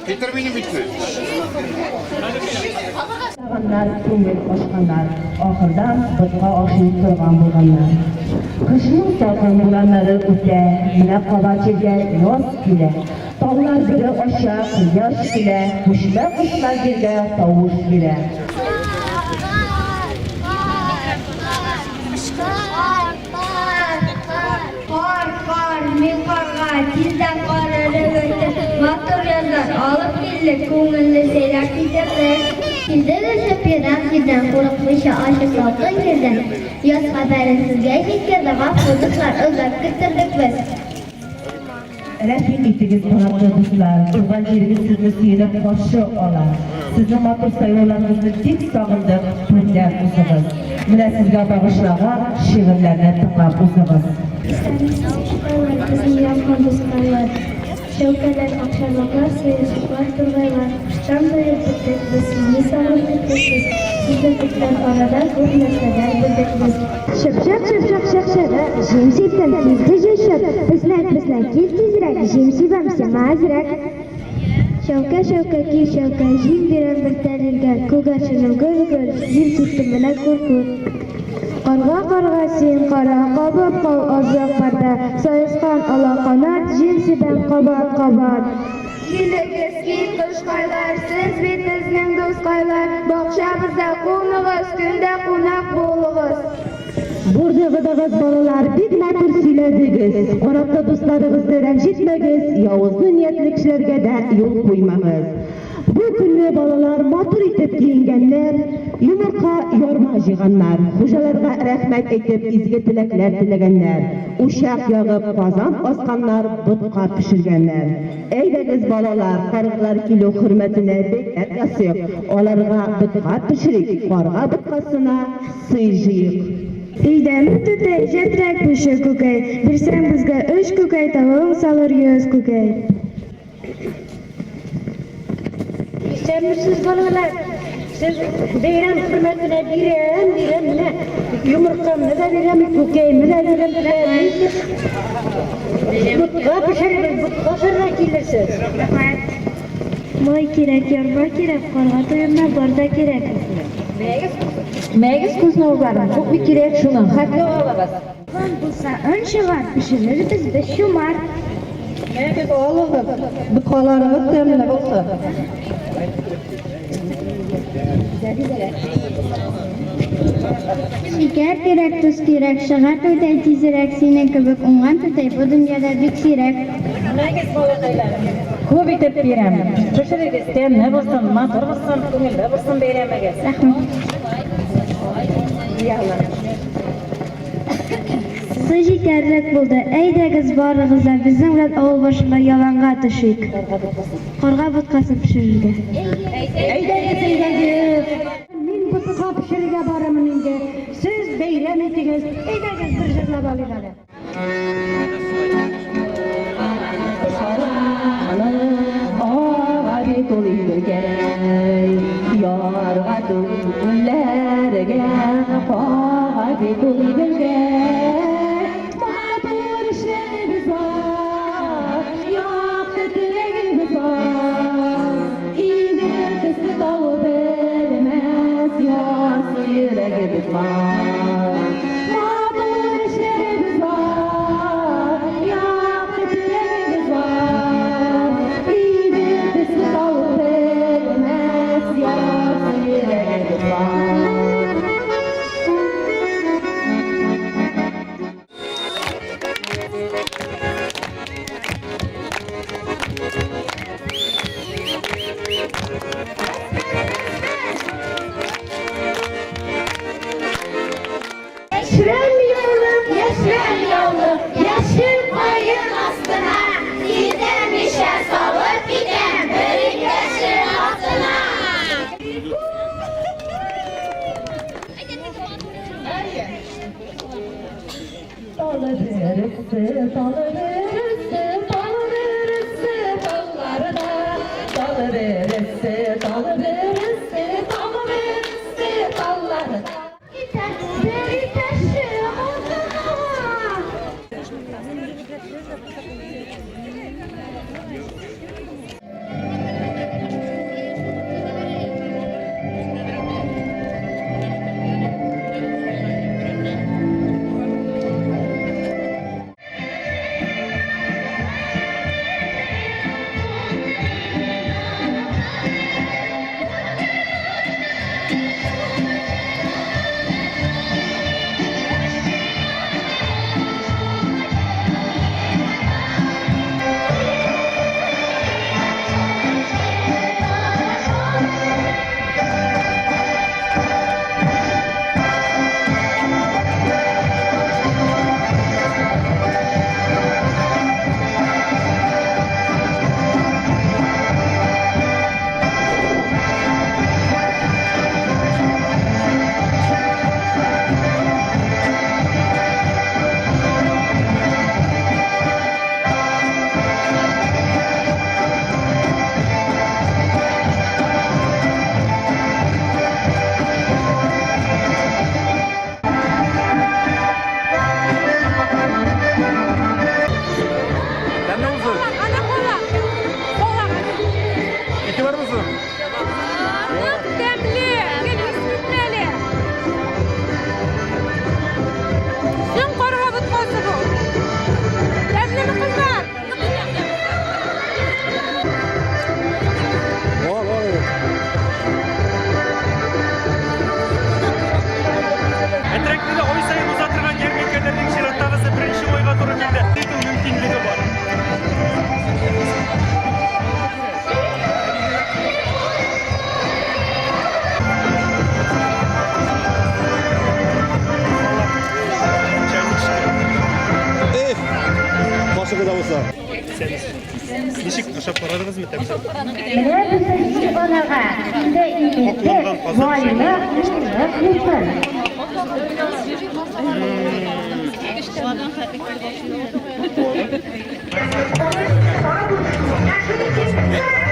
Peter benim bitme. Ağanlar, ko'ngil ochganlar, oxirdan bitqa oshib turgan bo'lganlar. Qishning salqin bo'ronlari o'tsa, mina qovachiga yoz kela. Tog'lar biri osha, quyosh kela, qushlar yerga tovush kela. Men qorga tizdan qoralib o'tdi. Motor yozlar olib keldi, ko'ngilni seylab ketdi. Keldi sepidan keldan qo'rqmisha oshib salqin keldi. Yoz xabarini sizga yetkazdi, g'afurliklar o'zlab ketirdik biz. Rahim etiniz qanotli do'stlar, turgan yerimiz sizni suyunib qo'shi olar. Sizni motor saylovlaringizni tik sog'indiq, bundan o'samiz. Mana sizga bag'ishlagan she'rlarni tinglab o'samiz. Bizning yomon do'stlar, shavkalar, oqshomoqlar, seyirchilar, turg'aylar, xushcham do'yib bitdik, biz sizni sog'indik, sizni bitgan orada ko'p narsalar bildik biz. Shipshaq, shaqshara, jim sepdan tezda jashab, pisnak, kel tezrak, jim sebamsa mazrak. Shavka, ki shavka, jim berar bir tarilga, ko'garshinim gul, jim sepdim bila ko'r. Qarg'a sen qara, qobib qol oziq parda, soyisqon aloqalar, jinsidan qabat. Keligiz qo'shqaylar, siz bizning do'stlar, bog'chamizda qo'nig'iz, kunda qo'noq bo'lig'iz. Bo'rdig'idigiz bolalar, bek motor suylardigiz, qanotli do'stlaringizni ranjitmagiz, yovuzli niyatli kishilarga yo'l qo'ymagiz. Bu kunni bolalar motor etib kiyinganlar, yumurqa yorma yig'anlar, xo'jalarga rahmat aytib izgi tilaklar tilaganlar, ushaq yog'ib qozon osqanlar, butqa pishirganlar. Eydagiz bolalar, qarg'lar kilo hurmatini bekat yasiq, olarga butqa pishirik, qarg'a butqasina siyjiq. Eydami tutay, jatrak bo'shi ko'kay, bersang bizga 3 ko'kay, tavom solar 100 ko'kay. Siz bolalar, siz bayram hurmatini berem, mana yumurtamni da berem, ko'kaymni da berem. Butqa pishirib kelasiz. Moy kerak, yorma kerak, qorg'a to'yimna borda kerak. Megiz ko'zni o'g'arim, ko'pmi kerak shuni xatga olamiz. Van bo'lsa anchalar pishirir bizda shumar. Megiz olib, buqalarimiz temli bo'lsa. Şeker kerak, tuz kerak, shag'ar to'yday tezrak, seni kibik ungan to'yday bu dunyoda bek serak. Megiz bolaqaylarim, ko'p etib beraman. Pishiriringiz temli bo'lsin, motor bo'lsin, ko'ngilli bo'lsin beramagan. Rahmat. Siz yetarlik bo'ldi. Aydagiz borig'izlar bizning bilan avval boshqa yolg'onga tushik. Qorg'a butqasi pishirirga. Aydagiz. Men butqa pishirga boraman endi. Siz bayram etingiz. Aydagiz bir jilab olinglar. Yorga tunlarga qo'g'abi to'ydirga motor ishlarimiz bor, yo'q tilagimiz bor. Endi bizni tavib bilmas, yo'q yuragimiz bor. Motor ishlarimiz bor, yo'q tilagimiz bor. Endi bizni tavib bilmas, yo'q yuragimiz bor. Yaşır yolum, yaşır koyun astına, gidem işe salıp gidem, börük yaşır altına. Dalı verirse, dalı verirse, dalı verirse, dallarda. Dalı verirse, dalı verirse, dalı verirse, dallarda. Börük yaşır altına. Sürekli de oy sayın uzatırgan yermekelerin şirattanысы birinci oyga to'g'ri keldi. Setu mümkünlüğü var. Başka da olsa. Nişik aşağı paradınız mı tabii? Mine bize balaga, inde iyiydi, muayene, lütfen. Başka